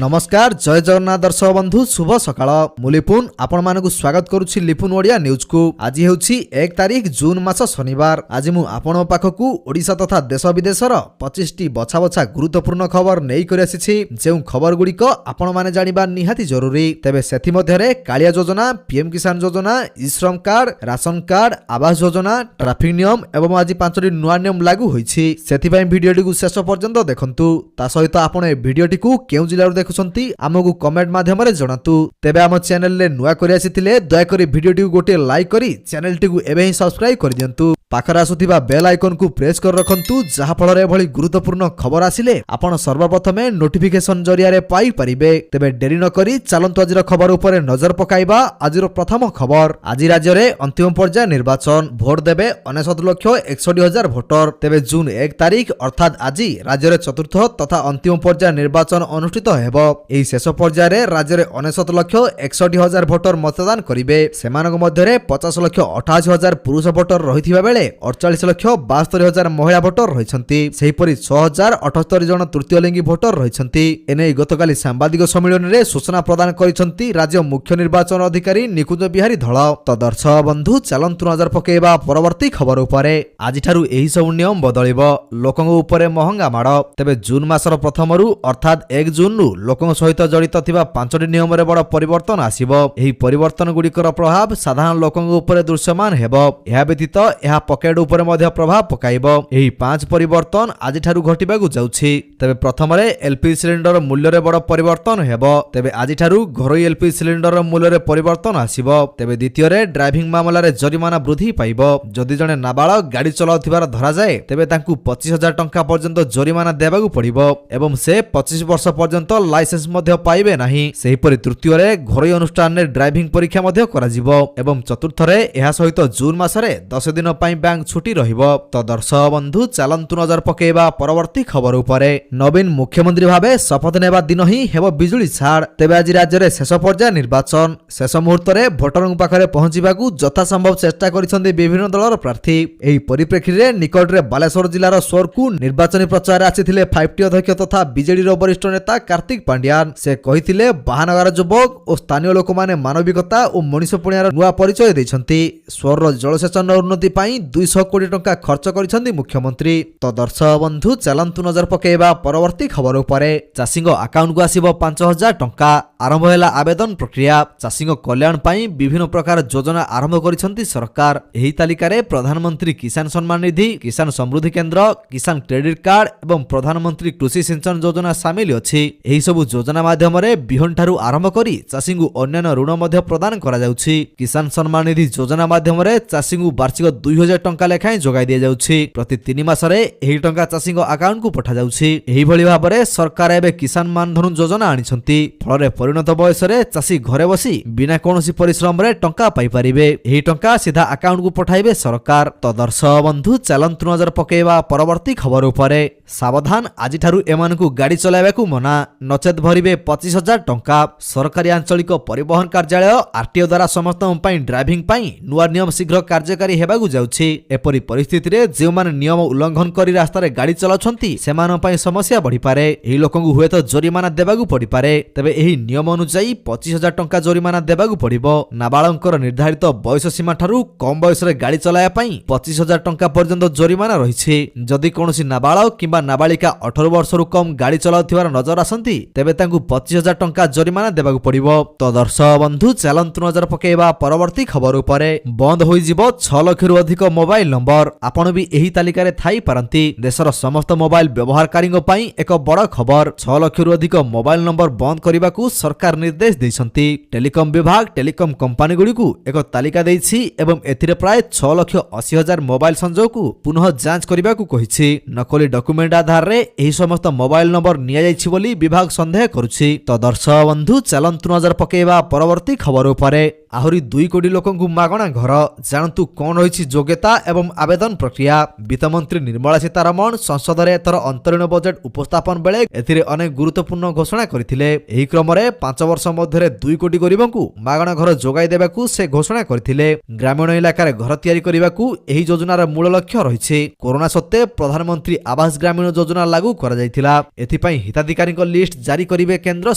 नमस्कार जय जगन्नाथ दर्शक बंधु शुभ सकाळ मुलिपुन आपण मानकु स्वागत करूछि लिपुन ओडिया न्यूज को। आज हेउछि 1 तारिख जून मास शनिवार। आज मु आपण पाखकु ओडिसा तथा देश विदेशर 25 टी बछा बछा गुरुत्वपूर्ण खबर नै करि आसीछि। जेउ खबर गुडी को आपण माने जानिबा निहाती जरूरी। तबे सेथि मध्यरे कालिया योजना, पीएम किसान योजना, ई श्रम card, ration card, Awas Yojana, traffic नियम एवं आज 5टी नुआ नियम लागू होईछि। सेथि पय भिडियोटी को शेष पर्यंत देखंतु। ता सहित आपण ए भिडियोटी को केउ जिल्लार देखुछंती आमगु कमेंट माध्यम रे जणातु। तेबे आम चैनल ले नुआ करि आसीथिले दया करी भिडियोटी को गोटे लाइक करी चैनल टी को एबे ही सब्सक्राइब कर दियंतु। पाखर आसुथिबा बेल आइकन को प्रेस कर रखंतु जहा फल रे भली गुरुत्वपूर्ण खबर आसिले आपण सर्वप्रथमे नोटिफिकेशन जरिया रे पाई परिबे। तेबे डेरी न करी चलंतु आजिर खबर उपरे नजर पकाइबा। आजिर प्रथम खबर, आज राज्य रे अंतिम पर्याय निर्वाचन, भोट देबे 69,61,000 भोटर। तेबे जून 1 तारिख अर्थात आज राज्य रे चतुर्थ तथा अंतिम पर्याय निर्वाचन अनुष्ठित हेबो। एही शेष पर्याय रे राज्य रे 69,61,000 भोटर मतदान करिवे। सेमानक मध्य रे 50,88,000 पुरुष भोटर रहिथिबा बेले 48,72,000 महिला भोटर रहिसंती। सेहिपरि 6,078 जन तृतीय लिंगी भोटर रहिसंती। एने गतकाली सांबादिक सम्मेलन रे सूचना प्रदान करिसंती राज्य मुख्य निर्वाचन अधिकारी निकुंज बिहारी धळ। तो दर्शक बंधु चलंतु नजर पकेइबा परवर्ती खबर उपरे। आज ठारू एही सब नियम बदलिबो, लोकंग उपरे महंगा माड। तबे जून मासर प्रथमरु अर्थात 1 जून रु लोकंग सहित जड़ित थिबा 5टी नियम रे बड़ परिवर्तन आसीबो। एही परिवर्तन गुडीकर प्रभाव साधारण लोकंग उपरे दृश्यमान हेबो। एहा व्यतीत एहा पकेट उपरे मध्य प्रभाव पकाइबो। एही 5 परिवर्तन आज ठारू घटिबाकू जाउछि। तबे प्रथम रे एलपीजी सिलिंडर मूल्य रे बड़ परिवर्तन हेबो। तबे आज ठारू घरोई एलपीजी सिलिंडर मूल्य रे परिवर्तन आसीबो। तबे द्वितीय रे ड्राइविंग मामला रे जरिमाना वृद्धि पाइबो। जदि जने नाबालक गाड़ी चलाउथिबार धरा जाए तेबे तांकू 25,000 टंका पर्यंत जरिमाना देबाकू पड़िबो एवं से 25 वर्ष पर्यंत लाइसेंस मध्य पाइबे नाही। सेहिपरि तृतीय रे घरोई अनुष्ठान रे ड्राइविंग परीक्षा मध्य कराजिबो एवं चतुर्थ रे एहा सहित जून मासरे 10 दिन पई बैंक छुट्टी रहिबो। तो दर्शक बंधु चलंतु नजर पकेइबा परवर्ती खबर उपरे। नवीन मुख्यमंत्री भाबे शपथ नेबा दिन ही हेबो बिजुली छाड़। तेबे आज राज्य रे शेष पर्याय निर्वाचन, शेष मुहूर्त रे भोटरंग पाखरे पहुंचिबाकू यथा संभव चेष्टा करिसंती विभिन्न दलर प्रार्थी। एही परिप्रेक्षी रे निकट रे बालेश्वर जिल्लार सोरकू निर्वाचनी प्रचार आसीथिले 5टी अध्यक्ष तथा बीजेडी रो वरिष्ठ नेता कार्तिक पांड्यान। से कहिथिले बाहानगर युवक और स्थानीय लोक माने मानविकता और मनुष्यपणियार नुआ परिचय दैछंती। सोर जलसेचन उन्नति पई 200 कोटी टंका खर्च करिसंती मुख्यमंत्री। तो दर्शक बंधु चलंतु नजर पकेइबा परवर्ती खबर उपरे। चाषीक अकाउंट को आसीबो 5,000 टंका। आरंभ हैला आवेदन प्रक्रिया। चाषीक कल्याण पई विभिन्न प्रकार योजना आरंभ करिसंती सरकार। एही तालिका रे प्रधानमंत्री किसान सम्मान निधि, किसान समृद्धि केंद्र, किसान क्रेडिट कार्ड एवं प्रधानमंत्री कृषि सिंचन योजना शामिल अछि। एही सब योजना माध्यम रे बिहन ठारू आरंभ करी चाषी को अन्य ऋण मध्य प्रदान करा जाउछि। किसान सम्मान निधि योजना माध्यम रे चाषी को वार्षिक 2,000 टंका लेखाएं जोगाई दिया जाउछि। प्रति 3 मास रे एही टंका चाषी को अकाउंट को पठा जाउछि। एही भली भाबरे सरकार एबे किसान मानधन योजना आनिछंती। फल रे परिणत बयस रे चाषी घरे बसी बिना कोनोसी परिश्रम रे टंका पाई परिबे। एही टंका सीधा अकाउंट को पठाइबे सरकार। तो दर्शक बंधु चलंतु नजर पकेइबा परवर्ती खबर उपरे। सावधान, आज ठारू एमानकु गाड़ी चलाइबाकू मना, नचेत भरिबे 25,000 टंका। सरकारी आंचलिक परिवहन कार्यालय आरटीओ द्वारा समस्त पई ड्राइविंग पई नुआ नियम शीघ्र कार्यकारी हेबाकू जाउछि। एपरि परिस्थिति रे जे माने नियम उल्लंघन करी रास्ता रे गाड़ी चलाउछंती सेमान पई समस्या बढ़ी पारे। एही लोकंकु हुए तो जरिमाना देबाकू पड़ी पारे। तबे एही नियम अनुसार 25,000 टंका जरिमाना देबाकू पड़िबो। नाबालकर निर्धारित बयस सीमा ठारू कम बयस रे गाड़ी चलाया पई 25,000 टंका पर्यंत जरिमाना रहिछि। जदि कोनोसी नाबालक किंबा नाबालिका 18 वर्षरु कम गाड़ी चलाउथिबार नजर आसंती तेबे तांकु 25,000 टंका जरिमाना देबाकू पड़िबो। तो दर्शक बंधु चलंतु नजर पकेइबा परवर्ती खबर उपरे। बंद होई जिवो 6 लाख रु अधिक मोबाइल नंबर। आपण भी एही तालिका रे थाई पारंती। देशर समस्त मोबाइल व्यवहारकारीଙ୍କ ପାଇଁ ଏକ ବଡ଼ ଖବର। 6 लाख रु अधिक मोबाइल नंबर बंद କରିବାକୁ सरकार निर्देश ଦେଇଛନ୍ତି। टेलीकॉम विभाग टेलीकॉम कंपनी गुडी को एक तालिका ଦେଇଛି ଏବଂ ଏଥିରେ ପ୍ରାୟ 6,80,000 मोबाइल संजोग को पुनः जांच କରିବାକୁ କହିଛି। नकली डॉक्यूमेंट आधार रे एही समस्त मोबाइल नंबर निया जायछि बोली विभाग संदेह करूछि। तो दर्शक बंधु चलंतु नजर पकेइबा परवर्ती खबर उपरे। ଆହୁରି 2 କୋଟି ଲୋକଙ୍କୁ ମାଗଣା ଘର। ଜାଣନ୍ତୁ କଣ ରହିଛି ଯୋଗ୍ୟତା ଏବଂ ଆବେଦନ ପ୍ରକ୍ରିୟା। ବିତ୍ତମନ୍ତ୍ରୀ ନିର୍ମଳା ସୀତାରମଣ ସଂସଦରେ ଏଥର ଅନ୍ତରୀଣ ବଜେଟ୍ ଉପସ୍ଥାପନ ବେଳେ ଏଥିରେ ଅନେକ ଗୁରୁତ୍ୱପୂର୍ଣ୍ଣ ଘୋଷଣା କରିଥିଲେ। ଏହି କ୍ରମରେ 5 ବର୍ଷ ମଧ୍ୟରେ 2 କୋଟି ଗରିବଙ୍କୁ ମାଗଣା ଘର ଯୋଗାଇ ଦେବାକୁ ସେ ଘୋଷଣା କରିଥିଲେ। ଗ୍ରାମୀଣ ଇଲାକାରେ ଘର ତିଆରି କରିବାକୁ ଏହି ଯୋଜନାର ମୂଳ ଲକ୍ଷ୍ୟ ରହିଛି। କରୋନା ସତ୍ତ୍ୱେ ପ୍ରଧାନମନ୍ତ୍ରୀ ଆବାସ ଗ୍ରାମୀଣ ଯୋଜନା ଲାଗୁ କରାଯାଇଥିଲା। ଏଥିପାଇଁ ହିତାଧିକାରୀଙ୍କ ଲିଷ୍ଟ ଜାରି କରିବେ କେନ୍ଦ୍ର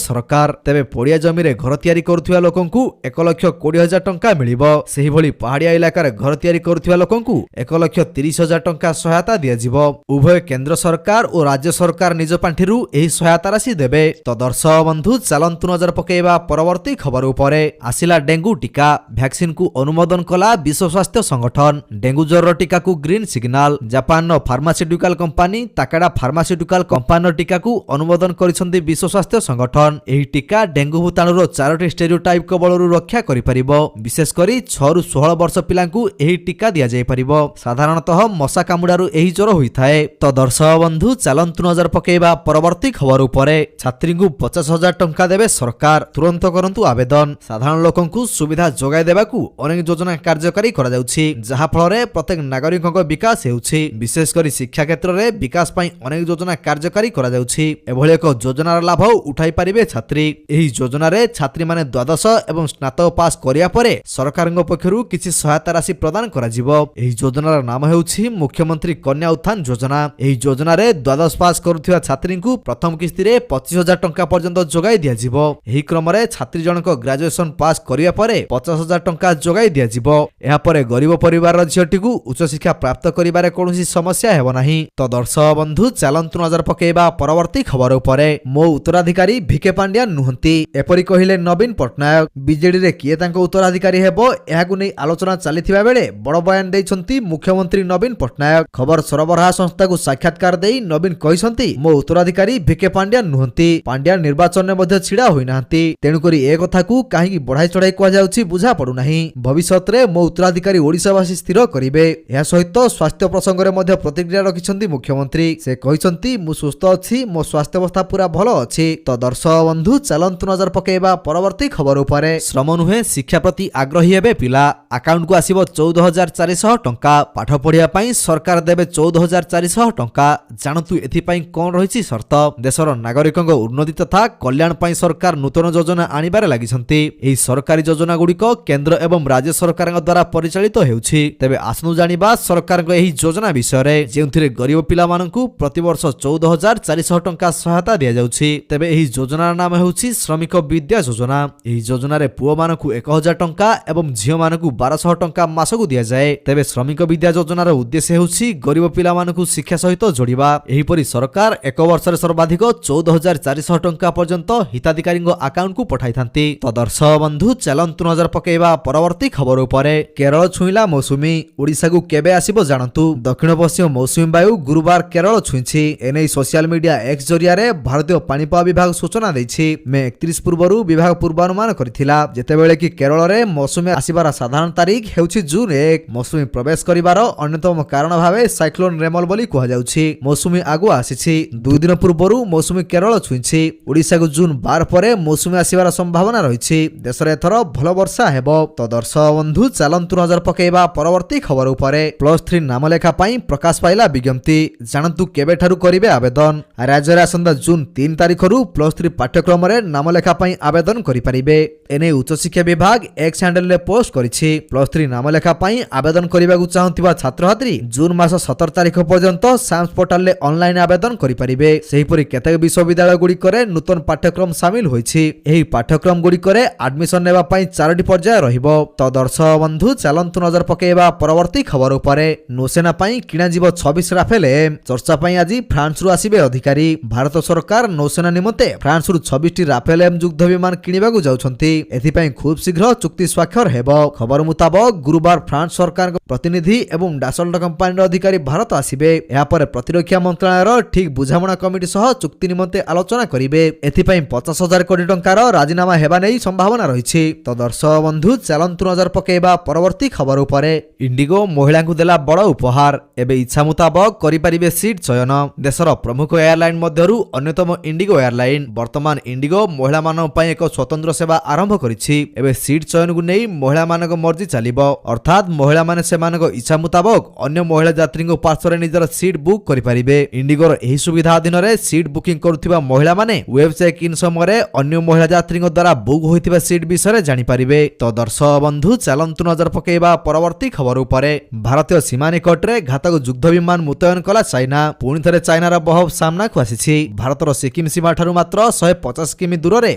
ସରକାର। ତେବେ ପଡ଼ିଆ ଜମିରେ ଘର ତିଆରି କରୁଥିବା ଲୋକଙ୍କୁ 1,20,000 ଟଙ୍କା ମିଳିବ। ସେହିଭଳି ପାହାଡ଼ିଆ ଇଲାକାରେ ଘର ତିଆରି କରୁଥିବା ଲୋକଙ୍କୁ 1,30,000 ଟଙ୍କା ସହାୟତା ଦିଆଯିବ। ଉଭୟ କେନ୍ଦ୍ର ସରକାର ଓ ରାଜ୍ୟ ସରକାର ନିଜ ପାଣ୍ଠିରୁ ଏହି ସହାୟତା ରାଶି ଦେବେ। ତ ଦର୍ଶକ ବନ୍ଧୁ ଚାଲନ୍ତୁ ନଜର ପକାଇବା ପରବର୍ତ୍ତୀ ଖବର ଉପରେ। ଆସିଲା ଡେଙ୍ଗୁ ଟିକା। ଭ୍ୟାକ୍ସିନକୁ ଅନୁମୋଦନ କଲା ବିଶ୍ୱ ସ୍ୱାସ୍ଥ୍ୟ ସଂଗଠନ। ଡେଙ୍ଗୁ ଜ୍ୱରର ଟିକାକୁ ଗ୍ରୀନ୍ ସିଗ୍ନାଲ। ଜାପାନର ଫାର୍ମାସ୍ୟୁଟିକାଲ କମ୍ପାନୀ ତାକେଡା ଫାର୍ମାସ୍ୟୁଟିକାଲ କମ୍ପାନୀର ଟିକାକୁ ଅନୁମୋଦନ କରିଛନ୍ତି ବିଶ୍ୱ ସ୍ୱାସ୍ଥ୍ୟ ସଂଗଠନ। ଏହି ଟିକା ଡେଙ୍ଗୁ ଭୂତାଣୁର 4ଟି ଷ୍ଟେରିଓଟାଇପ୍ କବଳରୁ ରକ୍ଷା କରିପାରିବ। ବିଶେଷ କରି 6ରୁ 16 ବର୍ଷ ପିଲାଙ୍କୁ ଏହି ଟିକା ଦିଆଯାଇପାରିବ। ସାଧାରଣତଃ ମଶା କାମୁଡାରୁ ଏହି ଜ୍ୱର ହୋଇଥାଏ। ତ ଦର୍ଶକ ବନ୍ଧୁ ଚାଲନ୍ତୁ ନଜର ପକାଇବା ପରବର୍ତ୍ତୀ ଖବର ଉପରେ। ଛାତ୍ରୀଙ୍କୁ 50,000 ଟଙ୍କା ଦେବେ ସରକାର। ତୁରନ୍ତ କରନ୍ତୁ ଆବେଦନ। ସାଧାରଣ ଲୋକଙ୍କୁ ସୁବିଧା ଯୋଗାଇ ଦେବାକୁ ଅନେକ ଯୋଜନା କାର୍ଯ୍ୟକାରୀ କରାଯାଉଛି, ଯାହା ଫଳରେ ପ୍ରତ୍ୟେକ ନାଗରିକଙ୍କ ବିକାଶ ହେଉଛି। ବିଶେଷ କରି ଶିକ୍ଷା କ୍ଷେତ୍ରରେ ବିକାଶ ପାଇଁ ଅନେକ ଯୋଜନା କାର୍ଯ୍ୟକାରୀ କରାଯାଉଛି। ଏଭଳି ଏକ ଯୋଜନାର ଲାଭ ଉଠାଇ ପାରିବେ ଛାତ୍ରୀ। ଏହି ଯୋଜନାରେ ଛାତ୍ରୀମାନେ ଦ୍ୱାଦଶ ଏବଂ ସ୍ନାତକ ପାସ୍ କରିବା ପରେ ସରକାରଙ୍କ ପକ୍ଷରୁ କିଛି ସହାୟତା ରାଶି ପ୍ରଦାନ କରାଯିବ। ଏହି ଯୋଜନାର ନାମ ହେଉଛି ମୁଖ୍ୟମନ୍ତ୍ରୀ କନ୍ୟା ଉତ୍ଥାନ ଯୋଜନା। ଏହି ଯୋଜନାରେ ଦ୍ୱାଦଶ ପାସ୍ କରୁଥିବା ଛାତ୍ରୀଙ୍କୁ ପ୍ରଥମ କିସ୍ତିରେ 25,000 ଟଙ୍କା ପର୍ଯ୍ୟନ୍ତ ଯୋଗାଇ ଦିଆଯିବ। ଏହି କ୍ରମରେ ଛାତ୍ରୀ ଜଣକ ଗ୍ରାଜୁଏସନ ପାସ୍ କରିବା ପରେ 50,000 ଟଙ୍କା ଯୋଗାଇ ଦିଆଯିବ। ଏହାପରେ ଗରିବ ପରିବାରର ଝିଅଟିକୁ ଉଚ୍ଚଶିକ୍ଷା ପ୍ରାପ୍ତ କରିବାରେ କୌଣସି ସମସ୍ୟା ହେବ ନାହିଁ। ତ ଦର୍ଶକ ବନ୍ଧୁ ଚାଲନ୍ତୁ ନଜର ପକାଇବା ପରବର୍ତ୍ତୀ ଖବର ଉପରେ। ମୋ ଉତ୍ତରାଧିକାରୀ ଭିକେ ପାଣ୍ଡିଆନ ନୁହନ୍ତି, ଏପରି କହିଲେ ନବୀନ ପଟ୍ଟନାୟକ। ବିଜେଡିରେ କିଏ ତାଙ୍କ ଉତ୍ତରାଧିକାରୀ ହେବ, ଏହାକୁ ନେଇ ଆଲୋଚନା ଚାଲିଥିବା ବେଳେ ବଡ଼ ବୟାନ ଦେଇଛନ୍ତି ମୁଖ୍ୟମନ୍ତ୍ରୀ ନବୀନ ପଟ୍ଟନାୟକ। ଖବର ସରବରାହ ସଂସ୍ଥାକୁ ସାକ୍ଷାତକାର ଦେଇ ନବୀନ କହିଛନ୍ତି, ମୋ ଉତ୍ତରାଧିକାରୀ ଭିକେ ପାଣ୍ଡିଆନ ନୁହନ୍ତି। ପାଣ୍ଡିଆନ ନିର୍ବାଚନରେ ମଧ୍ୟ ଛିଡା ହୋଇନାହାନ୍ତି। ତେଣୁକରି ଏ କଥାକୁ କାହିଁକି ବଢାଇ ଚଢାଇ କୁହାଯାଉଛି ବୁଝା ପଡୁନାହିଁ। ଭବିଷ୍ୟତରେ ମୋ ଉତ୍ତରାଧିକାରୀ ଓଡ଼ିଶାବାସୀ ସ୍ଥିର କରିବେ। ଏହା ସହିତ ସ୍ୱାସ୍ଥ୍ୟ ପ୍ରସଙ୍ଗରେ ମଧ୍ୟ ପ୍ରତିକ୍ରିୟା ରଖିଛନ୍ତି ମୁଖ୍ୟମନ୍ତ୍ରୀ। ସେ କହିଛନ୍ତି, ମୁଁ ସୁସ୍ଥ ଅଛି, ମୋ ସ୍ୱାସ୍ଥ୍ୟାବସ୍ଥା ପୁରା ଭଲ ଅଛି। ତ ଦର୍ଶକ ବନ୍ଧୁ ଚାଲନ୍ତୁ ନଜର ପକାଇବା ପରବର୍ତ୍ତୀ ଖବର ଉପରେ। ଶ୍ରମ ନୁହେଁ ଶିକ୍ଷା ପ୍ରତି ଆଗ୍ରହୀ ହେବେ ପିଲା। ଆକାଉଣ୍ଟକୁ ଆସିବ 14,400 ଟଙ୍କା। ପାଠ ପଢିବା ପାଇଁ ସରକାର ଦେବେ 14,400 ଟଙ୍କା। ଜାଣନ୍ତୁ ଏଥିପାଇଁ କଣ ରହିଛି ସର୍ତ୍ତ। ଦେଶର ନାଗରିକଙ୍କ ଉନ୍ନତି ତଥା କଲ୍ୟାଣ ପାଇଁ ସରକାର ନୂତନ ଯୋଜନା ଆଣିବାରେ ଲାଗିଛନ୍ତି। ଏହି ସରକାରୀ ଯୋଜନା ଗୁଡ଼ିକ କେନ୍ଦ୍ର ଏବଂ ରାଜ୍ୟ ସରକାରଙ୍କ ଦ୍ୱାରା ପରିଚାଳିତ ହେଉଛି। ତେବେ ଆସନ୍ତୁ ଜାଣିବା ସରକାରଙ୍କ ଏହି ଯୋଜନା ବିଷୟରେ, ଯେଉଁଥିରେ ଗରିବ ପିଲାମାନଙ୍କୁ ପ୍ରତିବର୍ଷ 14,400 ଟଙ୍କା ସହାୟତା ଦିଆଯାଉଛି। ତେବେ ଏହି ଯୋଜନାର ନାମ ହେଉଛି ଶ୍ରମିକ ବିଦ୍ୟା ଯୋଜନା। ଏହି ଯୋଜନାରେ ପୁଅମାନଙ୍କୁ 1,000 ଟଙ୍କା ଏବଂ ଝିଅମାନଙ୍କୁ 1,200 ଟଙ୍କା ମାସକୁ ଦିଆଯାଏ। ତେବେ ଶ୍ରମିକ ବିଦ୍ୟା ଯୋଜନାର ଉଦ୍ଦେଶ୍ୟ ହେଉଛି ଗରିବ ପିଲାମାନଙ୍କୁ ଶିକ୍ଷା ସହିତ ଯୋଡ଼ିବା। ଏହିପରି ସରକାର ଏକ ବର୍ଷରେ ସର୍ବାଧିକ 14,400 ଟଙ୍କା ପର୍ଯ୍ୟନ୍ତ ହିତାଧିକାରୀଙ୍କ ଆକାଉଣ୍ଟକୁ ପଠାଇଥାନ୍ତି। ତ ଦର୍ଶକ ବନ୍ଧୁ ଚାଲନ୍ତୁ ନଜର ପକାଇବା ପରବର୍ତ୍ତୀ ଖବର ଉପରେ। କେରଳ ଛୁଇଁଲା ମୌସୁମୀ, ଓଡ଼ିଶାକୁ କେବେ ଆସିବ ଜାଣନ୍ତୁ। ଦକ୍ଷିଣ ପଶ୍ଚିମ ମୌସୁମୀ ବାୟୁ ଗୁରୁବାର କେରଳ ଛୁଇଁଛି। ଏନେଇ ସୋସିଆଲ ମିଡିଆ ଏକ୍ସ ଜରିଆରେ ଭାରତୀୟ ପାଣିପାଗ ବିଭାଗ ସୂଚନା ଦେଇଛି। ମେ 31 ପୂର୍ବରୁ ବିଭାଗ ପୂର୍ବାନୁମାନ କରିଥିଲା, ଯେତେବେଳେ କି କେରଳରେ ମୌସୁମୀ ଆସିବାର ସାଧାରଣ ତାରିଖ ହେଉଛି ଜୁନ 1। ମୌସୁମୀ ପ୍ରବେଶ କରିବାର ଅନ୍ୟତମ କାରଣ ଭାବେ ସାଇକ୍ଲୋନ ରେମଲ ବୋଲି କୁହାଯାଉଛି। ମୌସୁମୀ ଆଗୁଆ ଆସିଛି। 2 ଦିନ ପୂର୍ବରୁ ମୌସୁମୀ କେରଳ ଛୁଇଁଛି। ଓଡ଼ିଶାକୁ ଜୁନ 12 ପରେ ମୌସୁମୀ ଆସିବାର ସମ୍ଭାବନା ରହିଛି। ଦେଶରେ ଏଥର ଭଲ ବର୍ଷା ହେବ। ତ ଦର୍ଶକ ବନ୍ଧୁ ଚାଲନ୍ତୁ ନଜର ପକାଇବା ପରବର୍ତ୍ତୀ ଖବର ଉପରେ। +3 ନାମଲେଖା ପାଇଁ ପ୍ରକାଶ ପାଇଲା ବିଜ୍ଞପ୍ତି। ଜାଣନ୍ତୁ କେବେଠାରୁ କରିବେ ଆବେଦନ। ରାଜ୍ୟରେ ଆସନ୍ତା ଜୁନ 3 ତାରିଖରୁ +3 ପାଠ୍ୟକ୍ରମରେ ନାମଲେଖା ପାଇଁ ଆବେଦନ କରିପାରିବେ। ଏନେଇ ଉଚ୍ଚଶିକ୍ଷା ବିଭାଗ ଏକ୍ସ ହ୍ୟାଣ୍ଡେଲରେ ପୋଷ୍ଟ କରିଛି। +3 ନାମଲେଖା ପାଇଁ ଆବେଦନ କରିବାକୁ ଚାହୁଁଥିବା ଛାତ୍ରଛାତ୍ରୀ ଜୁନ ମାସ 17 ତାରିଖ ପର୍ଯ୍ୟନ୍ତ ସାମ୍ସ ପୋର୍ଟାଲରେ ଅନଲାଇନ ଆବେଦନ କରିପାରିବେ। ସେହିପରି କେତେକ ବିଶ୍ୱବିଦ୍ୟାଳୟ ଗୁଡ଼ିକରେ ନୂତନ ପାଠ୍ୟକ୍ରମ ସାମିଲ ହୋଇଛି। ଏହି ପାଠ୍ୟକ୍ରମ ଗୁଡ଼ିକରେ ଆଡମିସନ ନେବା ପାଇଁ 4ଟି ପର୍ଯ୍ୟାୟ ରହିବ। ତ ଦର୍ଶକ ବନ୍ଧୁ ଚାଲନ୍ତୁ ନଜର ପକାଇବା ପରବର୍ତ୍ତୀ ଖବର ଉପରେ। ନୌସେନା ପାଇଁ କିଣାଯିବ 26 ରାଫେଲ ଏମ୍। ଚର୍ଚ୍ଚା ପାଇଁ ଆଜି ଫ୍ରାନ୍ସରୁ ଆସିବେ ଅଧିକାରୀ। ଭାରତ ସରକାର ନୌସେନା ନିମନ୍ତେ ଫ୍ରାନ୍ସରୁ 26ଟି ରାଫେଲ ଏମ୍ ଯୁଦ୍ଧ ବିମାନ କିଣିବାକୁ ଯାଉଛନ୍ତି। ଏଥିପାଇଁ ଖୁବ୍ ଶୀଘ୍ର ଚୁକ୍ତି ସ୍ୱାକ୍ଷର ହେବ। ଖବର ମୁତାବକ ଗୁରୁବାର ଫ୍ରାନ୍ସ ସରକାରଙ୍କ ପ୍ରତିନିଧି ଏବଂ ଡାସଲ୍ଟ କମ୍ପାନୀର ଅଧିକାରୀ ଭାରତ ଆସିବେ। ଏହାପରେ ପ୍ରତିରକ୍ଷା ମନ୍ତ୍ରଣାଳୟର ଠିକ୍ ବୁଝାମଣା କମିଟି ସହ ଚୁକ୍ତି ନିମନ୍ତେ ଆଲୋଚନା କରିବେ। ଏଥିପାଇଁ 50,000 କୋଟି ଟଙ୍କାର ରାଜିନାମା ହେବା ନେଇ ସମ୍ଭାବନା ରହିଛି। ତ ଦର୍ଶକ ବନ୍ଧୁ ଚାଲନ୍ତୁ ନଜର ପକାଇବା ପରବର୍ତ୍ତୀ ଖବର ଉପରେ। ଇଣ୍ଡିଗୋ ମହିଳାଙ୍କୁ ଦେଲା ବଡ଼ ଉପହାର। ଏବେ ଇଚ୍ଛା ମୁତାବକ କରିପାରିବେ ସିଟ୍ ଚୟନ। ଦେଶର ପ୍ରମୁଖ ଏୟାରଲାଇନ୍ ମଧ୍ୟରୁ ଅନ୍ୟତମ ଇଣ୍ଡିଗୋ ଏୟାରଲାଇନ୍। ବର୍ତ୍ତମାନ ଇଣ୍ଡିଗୋ ମହିଳାମାନଙ୍କ ପାଇଁ ଏକ ସ୍ୱତନ୍ତ୍ର ସେବା ଆରମ୍ଭ କରିଛି। ଏବେ सीट चयन को नहीं महिला मानक मर्जी चलिबो अर्थात महिला माने सेमानक इच्छा मुताबक अन्य महिला यात्री पार्श्वर निजर सीट बुक करि परिबे। इंडिगोर एही सुविधा अधीन रे सीट बुकिंग करुथिबा महिला माने वेब चेक इन समय अन्य महिला यात्री द्वारा बुक होइथिबा सीट विषय जानि परिबे। तो दर्शक बंधु चलंतु नजर पकेबा परवर्ती खबर उपरे। भारतीय सीमा निकट रे घातक युद्ध विमान मुतयन कला चाइना। पुणी थरे चाइनार बहब सामना को आसीछि। भारतर सिक्किम सीमा ठारू मात्र 150 किमी दूर रे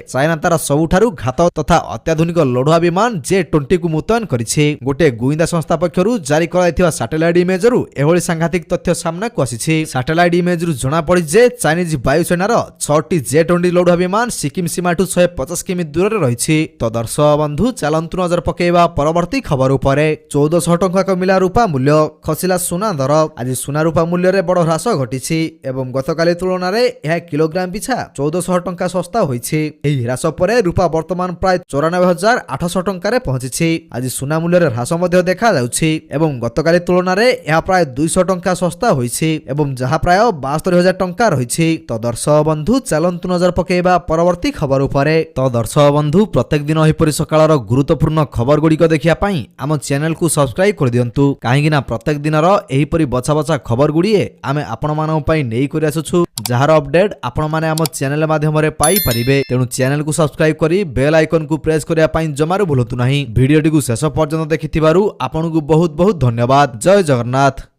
चाइना तार सबुठारू घातक तथा अत्याधुनिक लढुआ विमान J-20 को मुतयन करिछि। गोटे गुइंदा संस्था पक्षरु जारी कराइथिबा सैटेलाइट इमेजरु एभଳି सांघातिक तथ्य सामना को आसीछि। सैटेलाइट इमेजरु जणा पड़ि जे चाइनीज वायुसेनार 6टी J-20 लढुआ विमान सिक्किम सीमाठू 150 किमी दूर रे रहिछि। तो दर्शक बंधु चलंतु नजर पकेबा परवर्ती खबर उपरे। 1400 टंका कमिला रूपा मूल्य खसिला सुना दर। आज सुना रूपा मूल्य रे बड़ ह्रास घटिछि एवं गतकाली तुलना रे यह किलोग्राम पिछा 1400 टंका सस्ता होइछि। एही ह्रास परे रूपा वर्तमान प्राय 94,800 टंका रे पहुंचिछि। आज सुना मूल्य रे ह्रास मध्ये देखा जाउछि एवं गतकाली तुलना रे यह प्राय 200 टंका सस्ता होइछि एवं जहा प्राय 72,000 टंका रहिछि। तो दर्शक बंधु चलंतु नजर पकेबा परवर्ती खबर उपरे। तो दर्शक बंधु प्रत्येक दिन एहिपरि सकाळर गुरुत्वपूर्ण खबर गुड़िक देखिया पई आम चैनल को सब्सक्राइब कर दियंतु काहेकि ना प्रत्येक दिनर एहिपरि बछा बछा खबर गुड़िए आमे आपण मानन पई नेई करि आसुछु जहार अपडेट आपण माने आम चैनल माध्यम रे पाई परिबे। तेणु चैनल को सब्सक्राइब करी बेल आइकन को प्रेस करिया पई जमारू भूलतु नाही। वीडियोटी को शेष पर्यंत देखिथिबारु आपनकु बहुत बहुत धन्यवाद। जय जगन्नाथ।